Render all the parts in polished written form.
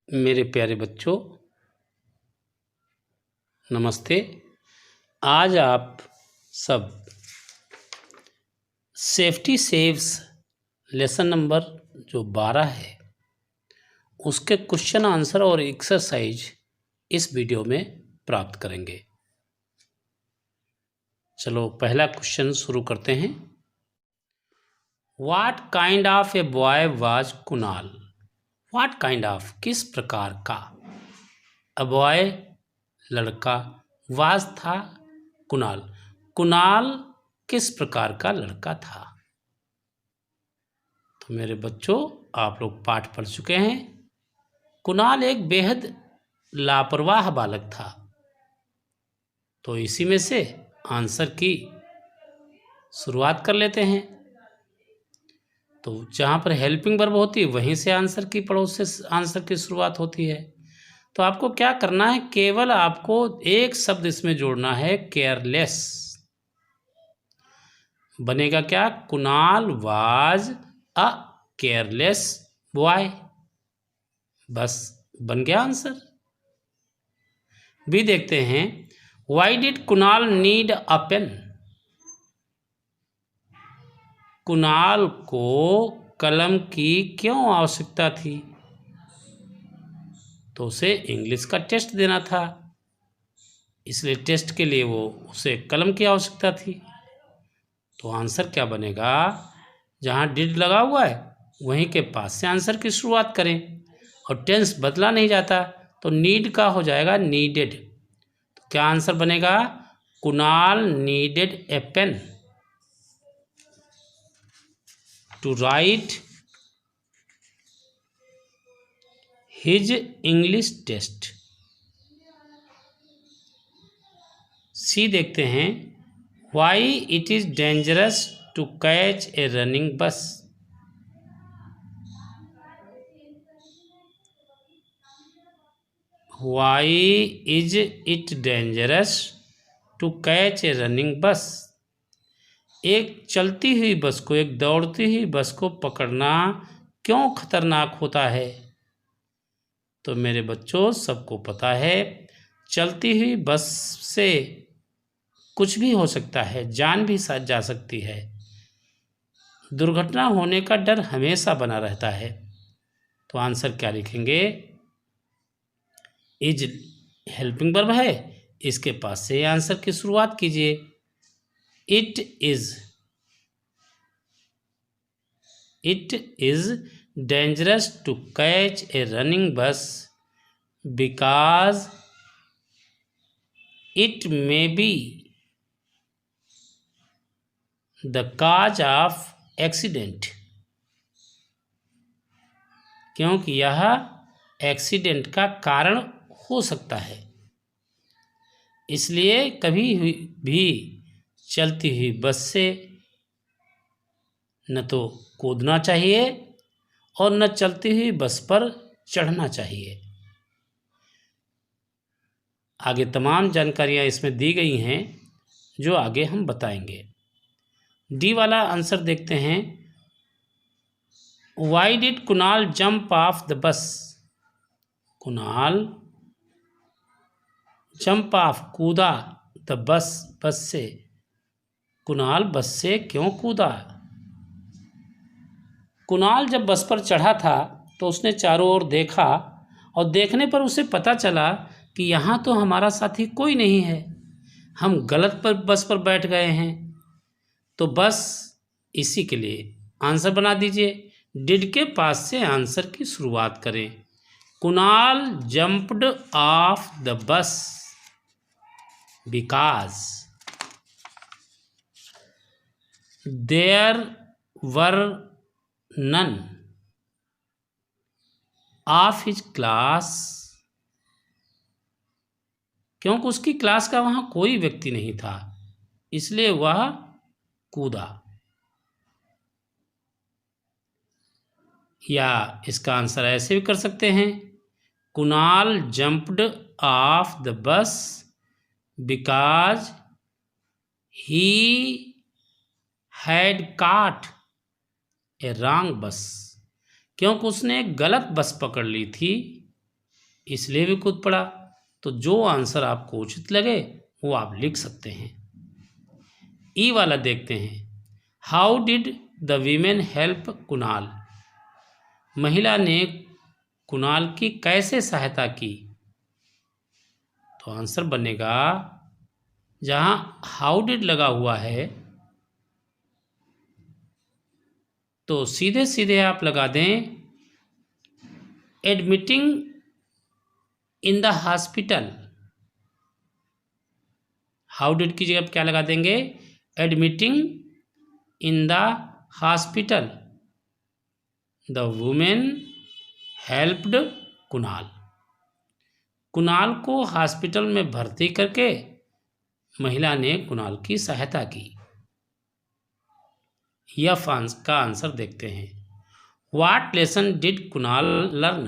मेरे प्यारे बच्चों, नमस्ते। आज आप सब सेफ्टी सेव्स लेसन नंबर जो 12 है उसके क्वेश्चन आंसर और एक्सरसाइज इस वीडियो में प्राप्त करेंगे। चलो पहला क्वेश्चन शुरू करते हैं। What kind of a boy was Kunal? What kind of किस प्रकार का, अ बॉय लड़का, वाज था, कुणाल कुणाल किस प्रकार का लड़का था? तो मेरे बच्चों, आप लोग पाठ पढ़ चुके हैं। कुणाल एक बेहद लापरवाह बालक था। तो इसी में से आंसर की शुरुआत कर लेते हैं। तो जहाँ पर हेल्पिंग वर्ब होती है वहीं से आंसर की पड़ोस से आंसर की शुरुआत होती है। तो आपको क्या करना है, केवल आपको एक शब्द इसमें जोड़ना है, केयरलेस। बनेगा क्या? Kunal was a careless boy. बस बन गया आंसर। भी देखते हैं, why did Kunal need a pen? Kunal को कलम की क्यों आवश्यकता थी? तो उसे इंग्लिश का टेस्ट देना था, इसलिए टेस्ट के लिए उसे कलम की आवश्यकता थी। तो आंसर क्या बनेगा? जहाँ डिड लगा हुआ है वहीं के पास से आंसर की शुरुआत करें, और टेंस बदला नहीं जाता, तो नीड का हो जाएगा नीडेड। तो क्या आंसर बनेगा? Kunal needed a pen to write his English test. See देखते हैं, why it is dangerous to catch a running bus? Why is it dangerous to catch a running bus? एक चलती हुई बस को, एक दौड़ती हुई बस को पकड़ना क्यों खतरनाक होता है? तो मेरे बच्चों, सबको पता है चलती हुई बस से कुछ भी हो सकता है, जान भी जा सकती है। दुर्घटना होने का डर हमेशा बना रहता है। तो आंसर क्या लिखेंगे? इज हेल्पिंग वर्ब है, इसके पास से आंसर की शुरुआत कीजिए। It is dangerous to catch a running bus because it may be the cause of accident. क्योंकि यह एक्सीडेंट का कारण हो सकता है, इसलिए कभी भी चलती हुई बस से न तो कूदना चाहिए और न चलती हुई बस पर चढ़ना चाहिए। आगे तमाम जानकारियां इसमें दी गई हैं जो आगे हम बताएंगे। डी वाला आंसर देखते हैं, why did Kunal jump of the बस? कुणाल जंप ऑफ कूदा, द बस से। कुणाल बस से क्यों कूदा? कुणाल जब बस पर चढ़ा था तो उसने चारों ओर देखा, और देखने पर उसे पता चला कि यहाँ तो हमारा साथी कोई नहीं है, हम गलत पर बस पर बैठ गए हैं। तो बस इसी के लिए आंसर बना दीजिए। डिड के पास से आंसर की शुरुआत करें। Kunal jumped off the bus because there were none of his class. क्योंकि उसकी क्लास का वहां कोई व्यक्ति नहीं था, इसलिए वह कूदा। या इसका आंसर ऐसे भी कर सकते हैं, Kunal jumped off the bus because he had caught A wrong बस। क्योंकि उसने गलत बस पकड़ ली थी, इसलिए भी कूद पड़ा। तो जो आंसर आपको उचित लगे वो आप लिख सकते हैं। ई वाला देखते हैं। How did the women help Kunal? महिला ने कुणाल की कैसे सहायता की? तो आंसर बनेगा, जहां हाउ डिड लगा हुआ है तो सीधे सीधे आप लगा दें admitting in the hospital. How did की जगह क्या लगा देंगे? Admitting in the hospital the women helped Kunal. Kunal को हॉस्पिटल में भर्ती करके महिला ने कुणाल की सहायता की। यह का आंसर देखते हैं। What lesson did Kunal learn?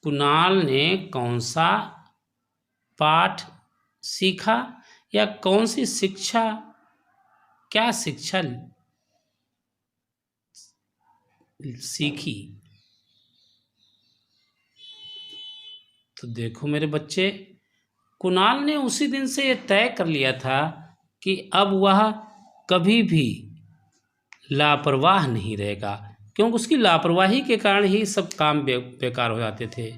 Kunal ने कौन सा पाठ सीखा या कौन सी शिक्षा, क्या शिक्षा सीखी? तो देखो मेरे बच्चे, कुणाल ने उसी दिन से ये तय कर लिया था कि अब वह कभी भी लापरवाह नहीं रहेगा, क्योंकि उसकी लापरवाही के कारण ही सब काम बेकार हो जाते थे।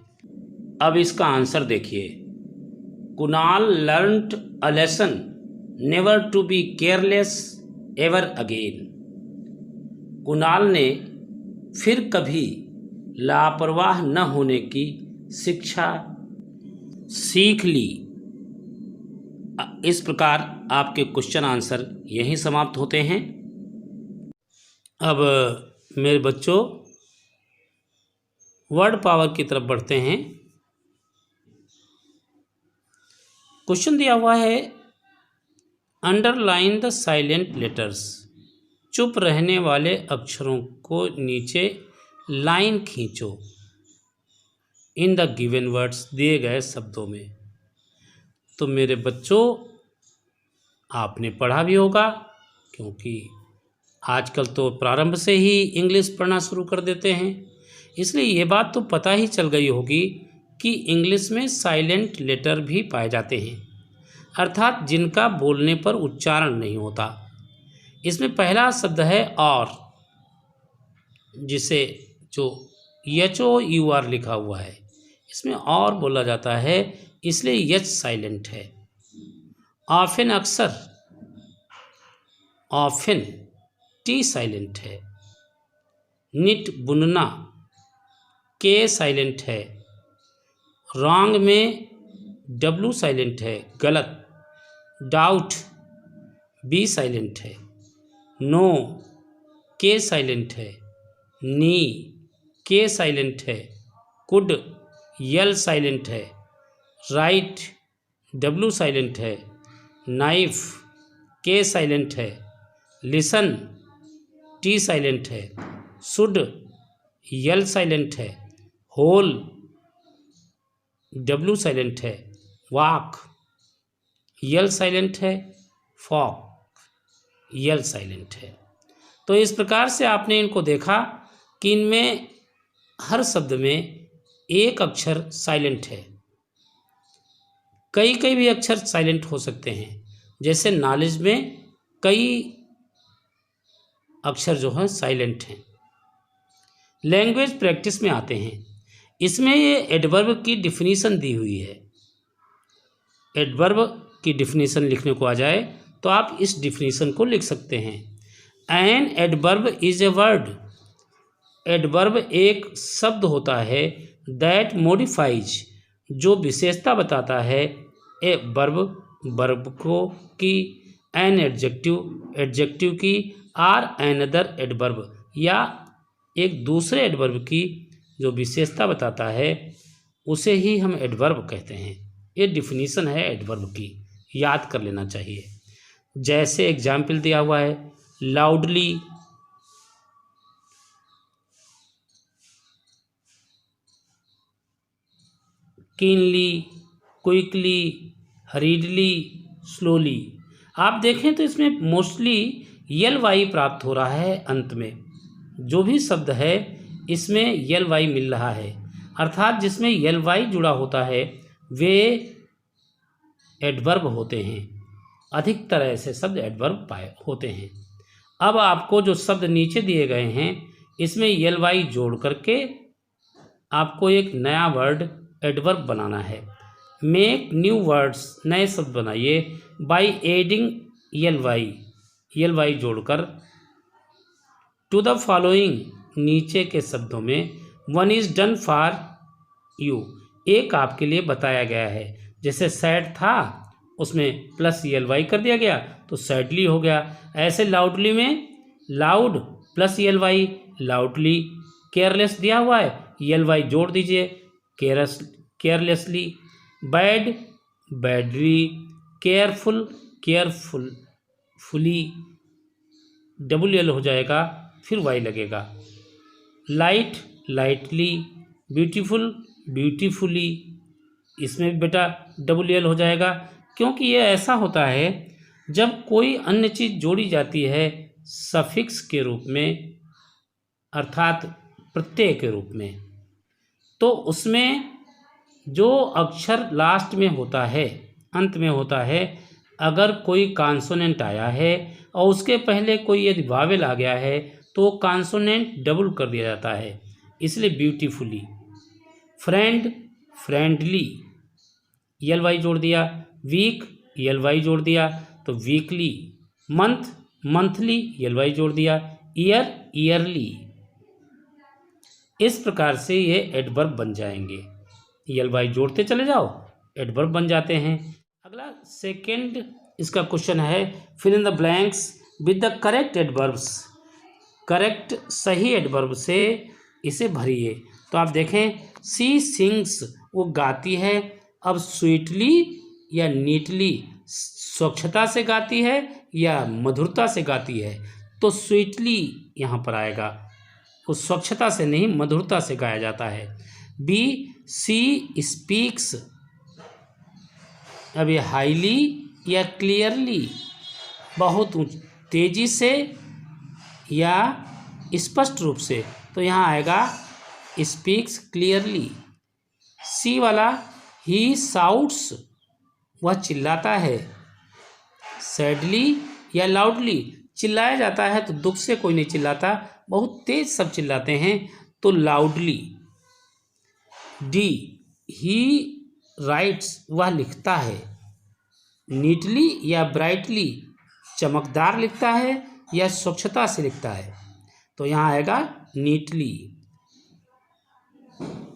अब इसका आंसर देखिए। Kunal learned a lesson never to be careless ever again. Kunal ने फिर कभी लापरवाह न होने की शिक्षा सीख ली। इस प्रकार आपके क्वेश्चन आंसर यहीं समाप्त होते हैं। अब मेरे बच्चों वर्ड पावर की तरफ बढ़ते हैं। क्वेश्चन दिया हुआ है, अंडरलाइन द साइलेंट लेटर्स। चुप रहने वाले अक्षरों को नीचे लाइन खींचो इन द गिवन वर्ड्स, दिए गए शब्दों में। तो मेरे बच्चों आपने पढ़ा भी होगा, क्योंकि आजकल तो प्रारंभ से ही इंग्लिश पढ़ना शुरू कर देते हैं, इसलिए ये बात तो पता ही चल गई होगी कि इंग्लिश में साइलेंट लेटर भी पाए जाते हैं, अर्थात जिनका बोलने पर उच्चारण नहीं होता। इसमें पहला शब्द है और, जिसे जो HOUR लिखा हुआ है इसमें और बोला जाता है, इसलिए H साइलेंट है। ऑफन अक्सर, ऑफन T साइलेंट है। निट बुनना K साइलेंट है। रॉन्ग में W साइलेंट है, गलत। डाउट B साइलेंट है। नो K साइलेंट है। नी K साइलेंट है। कुड L साइलेंट है। राइट W साइलेंट है। नाइफ K साइलेंट है। लिसन T साइलेंट है। शुड L साइलेंट है। होल W साइलेंट है। वॉक L साइलेंट है। फॉक L साइलेंट है। तो इस प्रकार से आपने इनको देखा कि इनमें हर शब्द में एक अक्षर साइलेंट है। कई भी अक्षर साइलेंट हो सकते हैं, जैसे नॉलेज में कई अक्षर जो हैं साइलेंट हैं। लैंग्वेज प्रैक्टिस में आते हैं, इसमें ये एडवर्ब की डिफिनीशन दी हुई है। एडवर्ब की डिफिनीशन लिखने को आ जाए तो आप इस डिफिनीशन को लिख सकते हैं। An adverb is a word. Adverb एक शब्द होता है दैट मॉडिफाइज, जो विशेषता बताता है ए वर्ब, वर्ब को की, एन एडजेक्टिव, एडजेक्टिव की, आर अनदर एडवर्ब, या एक दूसरे एडवर्ब की जो विशेषता बताता है उसे ही हम एडवर्ब कहते हैं। ये डिफिनीशन है एडवर्ब की, याद कर लेना चाहिए। जैसे एग्जाम्पल दिया हुआ है, लाउडली, कीनली, क्विकली, हरीडली, स्लोली। आप देखें तो इसमें मोस्टली LY प्राप्त हो रहा है अंत में। जो भी शब्द है इसमें LY मिल रहा है, अर्थात जिसमें यल वाई जुड़ा होता है वे एडवर्ब होते हैं। अधिकतर ऐसे शब्द एडवर्ब पाए होते हैं। अब आपको जो शब्द नीचे दिए गए हैं इसमें यल वाई जोड़ करके आपको एक नया वर्ड एडवर्ब बनाना है। मेक न्यू वर्ड्स, नए शब्द बनाइए बाय एडिंग यल वाई जोड़कर टू द फॉलोइंग, नीचे के शब्दों में one is done for you, एक आपके लिए बताया गया है। जैसे सैड था उसमें प्लस यल वाई कर दिया गया तो सैडली हो गया। ऐसे लाउडली में loud plus L Y loudly. Careless दिया हुआ है यल वाई जोड़ दीजिए carelessly. Bad badly. Careful carefully, double L हो जाएगा फिर वाई लगेगा। Light lightly. ब्यूटीफुल ब्यूटीफुली, इसमें भी बेटा डबल यल हो जाएगा, क्योंकि ये ऐसा होता है जब कोई अन्य चीज़ जोड़ी जाती है सफिक्स के रूप में अर्थात प्रत्यय के रूप में, तो उसमें जो अक्षर लास्ट में होता है अंत में होता है, अगर कोई कॉन्सोनेंट आया है और उसके पहले कोई यदि वावेल आ गया है तो कॉन्सोनेंट डबल कर दिया जाता है, इसलिए ब्यूटीफुली। फ्रेंड फ्रेंडली, यल वाई जोड़ दिया। वीक यल वाई जोड़ दिया तो वीकली। मंथ मंथली, यल वाई जोड़ दिया। Year yearly. इस प्रकार से ये एडवर्ब बन जाएंगे। यल वाई जोड़ते चले जाओ एडवर्ब बन जाते हैं। अगला सेकंड इसका क्वेश्चन है fill in the blanks with the correct adverbs. Correct सही एडवर्ब से इसे भरिए। तो आप देखें सी सिंग्स, वो गाती है। अब स्वीटली या नीटली, स्वच्छता से गाती है या मधुरता से गाती है, तो स्वीटली यहाँ पर आएगा। वो स्वच्छता से नहीं मधुरता से गाया जाता है। बी सी स्पीक्स, अब ये हाईली या क्लियरली, बहुत तेजी से या स्पष्ट रूप से, तो यहाँ आएगा स्पीक्स क्लियरली। सी वाला ही साउट्स, वह चिल्लाता है। सैडली या लाउडली, चिल्लाया जाता है तो दुख से कोई नहीं चिल्लाता, बहुत तेज सब चिल्लाते हैं तो लाउडली। डी ही राइट्स, वह लिखता है। नीटली या ब्राइटली, चमकदार लिखता है या स्वच्छता से लिखता है, तो यहाँ आएगा नीटली।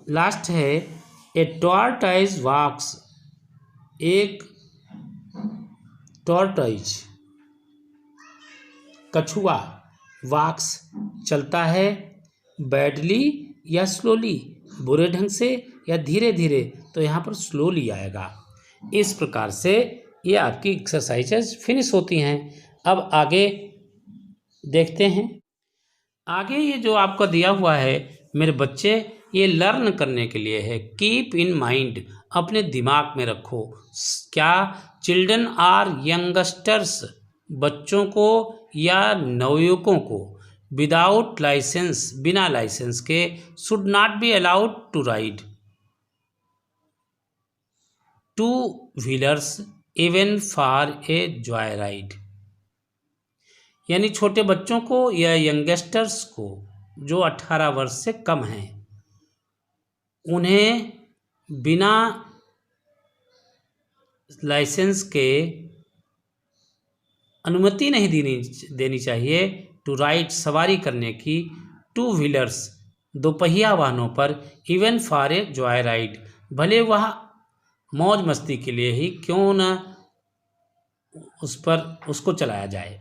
लास्ट है ए टॉर्टॉइज वॉक्स, एक टॉर्टॉइज कछुआ वॉक्स चलता है। बैडली या स्लोली, बुरे ढंग से या धीरे धीरे, तो यहाँ पर स्लोली आएगा। इस प्रकार से ये आपकी एक्सरसाइजेज फिनिश होती हैं। अब आगे देखते हैं। आगे ये जो आपका दिया हुआ है मेरे बच्चे, ये लर्न करने के लिए है। कीप इन माइंड, अपने दिमाग में रखो। क्या चिल्ड्रन आर यंगस्टर्स, बच्चों को या नवयुवकों को विदाउट लाइसेंस, बिना लाइसेंस के, should not be allowed to ride two wheelers even for a joy ride. यानी छोटे बच्चों को या यंगस्टर्स को जो 18 वर्ष से कम हैं, उन्हें बिना लाइसेंस के अनुमति नहीं देनी चाहिए टू राइड, सवारी करने की, टू व्हीलर्स, दोपहिया वाहनों पर, even for a joy ride, भले वह मौज मस्ती के लिए ही क्यों न उसको चलाया जाए।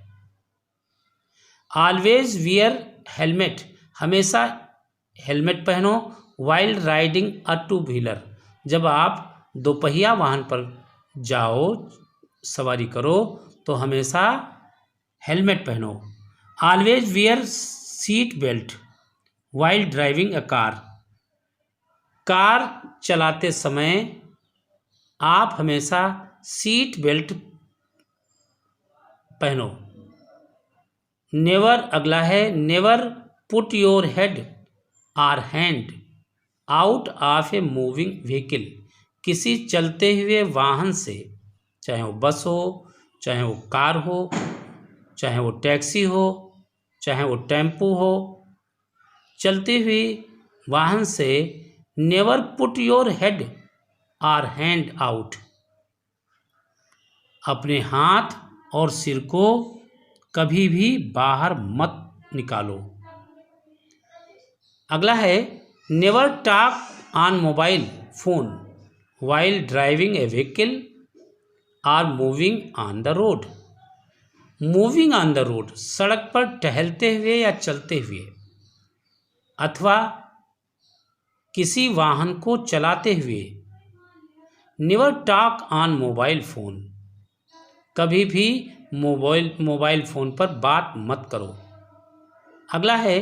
ऑलवेज वियर हेलमेट, हमेशा हेलमेट पहनो। While riding a two wheeler, जब आप दोपहिया वाहन पर जाओ, सवारी करो, तो हमेशा हेलमेट पहनो। Always wear seat belt while driving a car, car चलाते समय आप हमेशा सीट बेल्ट पहनो। नेवर अगला है, never put your head or hand out of a moving vehicle, किसी चलते हुए वाहन से, चाहे वो बस हो, चाहे वो कार हो, चाहे वो टैक्सी हो, चाहे वो टेम्पो हो, चलती हुई वाहन से। नेवर पुट योर हेड और हैंड आउट, अपने हाथ और सिर को कभी भी बाहर मत निकालो। अगला है never talk on mobile phone while driving a vehicle or moving on the road. Moving on the road, सड़क पर टहलते हुए या चलते हुए, अथवा किसी वाहन को चलाते हुए। Never talk on mobile phone, कभी भी मोबाइल फोन पर बात मत करो। अगला है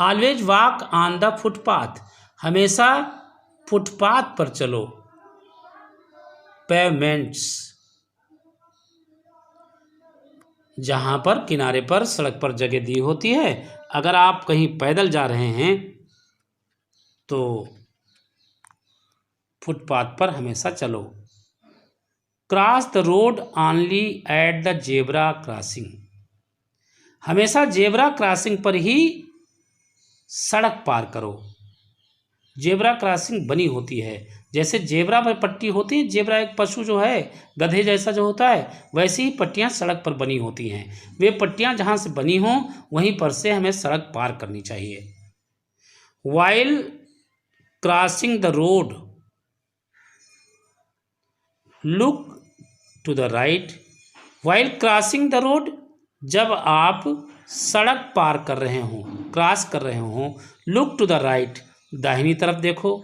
always walk on the footpath, हमेशा फुटपाथ पर चलो। पेवमेंट्स, जहाँ पर किनारे पर सड़क पर जगह दी होती है, अगर आप कहीं पैदल जा रहे हैं तो फुटपाथ पर हमेशा चलो। Cross the road only at the zebra crossing, हमेशा जेब्रा क्रॉसिंग पर ही सड़क पार करो। जेब्रा क्रॉसिंग बनी होती है, जैसे जेब्रा पर पट्टी होती है, जेब्रा एक पशु जो है गधे जैसा जो होता है, वैसे ही पट्टियां सड़क पर बनी होती हैं। वे पट्टियां जहां से बनी हों वहीं पर से हमें सड़क पार करनी चाहिए। While crossing the road look to the right, while crossing the road, जब आप सड़क पार कर रहे हों, क्रॉस कर रहे हों। लुक टू द राइट, दाहिनी तरफ देखो।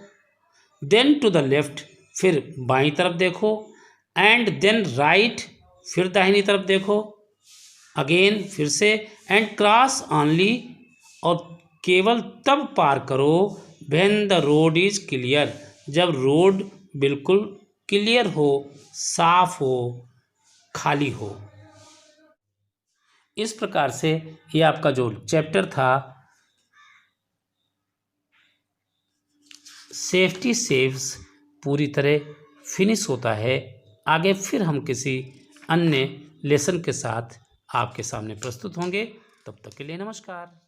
देन टू द लेफ्ट, फिर बाईं तरफ देखो। एंड देन राइट, फिर दाहिनी तरफ देखो। अगेन, फिर से। एंड क्रॉस ऑनली, और केवल तब पार करो when the road is clear, जब रोड बिल्कुल क्लियर हो, साफ हो, खाली हो। इस प्रकार से ये आपका जो चैप्टर था सेफ्टी सेव्स पूरी तरह फिनिश होता है। आगे फिर हम किसी अन्य लेसन के साथ आपके सामने प्रस्तुत होंगे। तब तक के लिए नमस्कार।